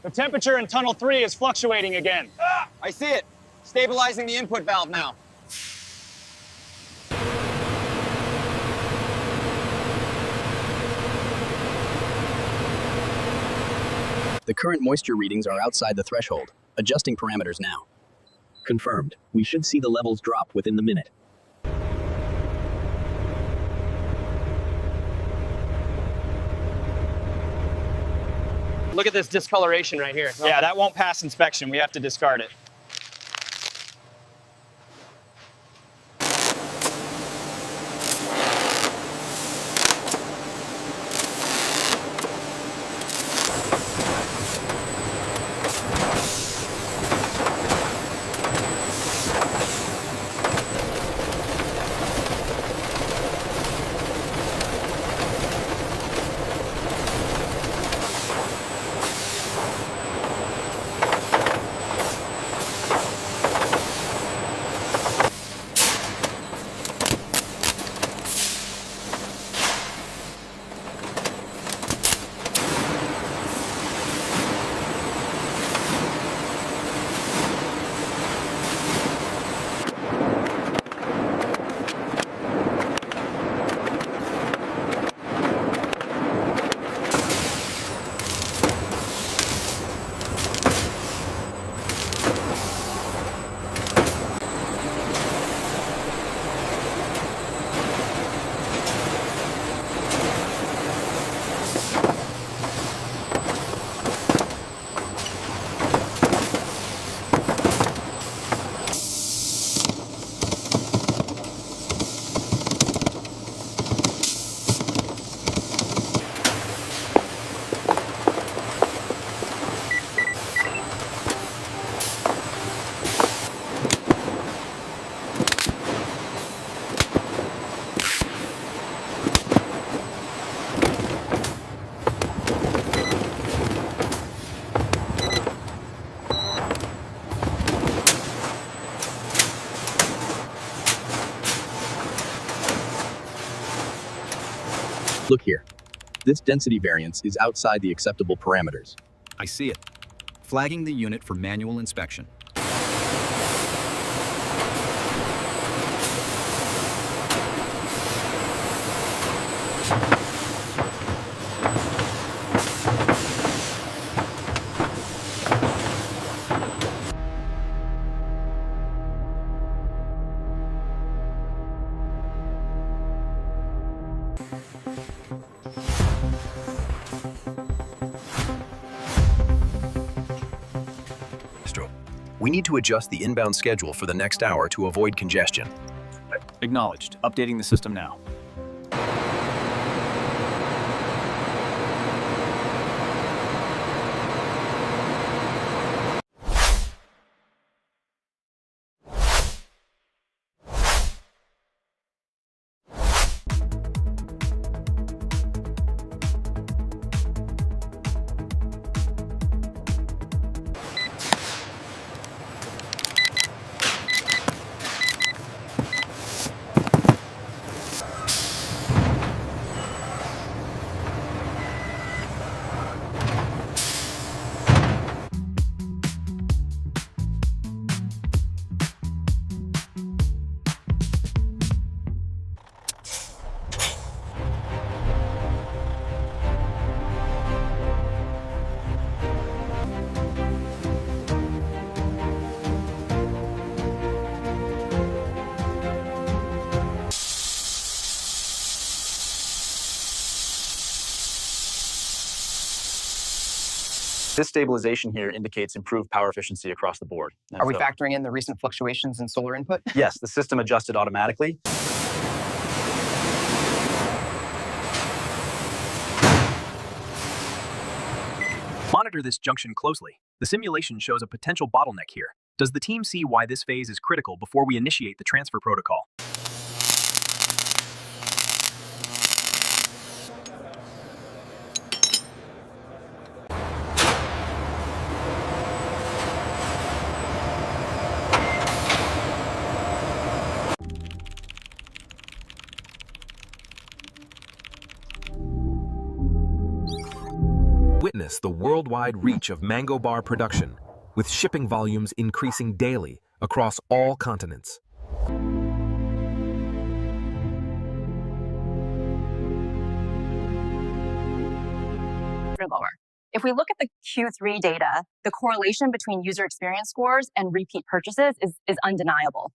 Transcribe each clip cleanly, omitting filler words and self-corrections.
The temperature in tunnel 3 is fluctuating again. I see it. Stabilizing the input valve now. The current moisture readings are outside the threshold. Adjusting parameters now. Confirmed. We should see the levels drop within the minute. Look at this discoloration right here. Yeah, that won't pass inspection. We have to discard it. Look here. This density variance is outside the acceptable parameters. I see it. Flagging the unit for manual inspection. We need to adjust the inbound schedule for the next hour to avoid congestion. Acknowledged. Updating the system now. This stabilization here indicates improved power efficiency across the board. Are we factoring in the recent fluctuations in solar input? Yes, the system adjusted automatically. Monitor this junction closely. The simulation shows a potential bottleneck here. Does the team see why this phase is critical before we initiate the transfer protocol? Witness the worldwide reach of mango bar production, with shipping volumes increasing daily across all continents. Lower. If we look at the Q3 data, the correlation between user experience scores and repeat purchases is undeniable.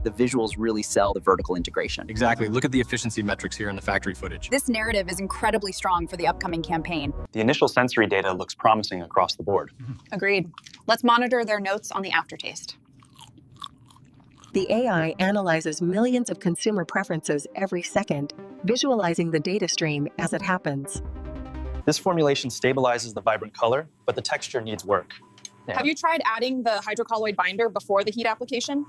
The visuals really sell the vertical integration. Exactly. Look at the efficiency metrics here in the factory footage. This narrative is incredibly strong for the upcoming campaign. The initial sensory data looks promising across the board. Agreed. Let's monitor their notes on the aftertaste. The AI analyzes millions of consumer preferences every second, visualizing the data stream as it happens. This formulation stabilizes the vibrant color, but the texture needs work. Yeah. Have you tried adding the hydrocolloid binder before the heat application?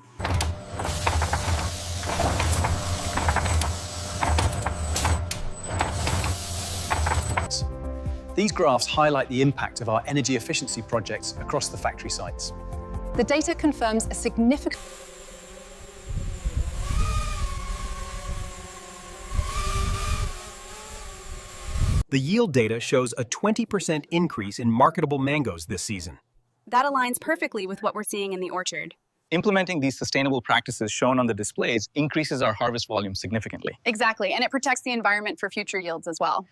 These graphs highlight the impact of our energy efficiency projects across the factory sites. The data confirms a significant... The yield data shows a 20% increase in marketable mangoes this season. That aligns perfectly with what we're seeing in the orchard. Implementing these sustainable practices shown on the displays increases our harvest volume significantly. Exactly, and it protects the environment for future yields as well.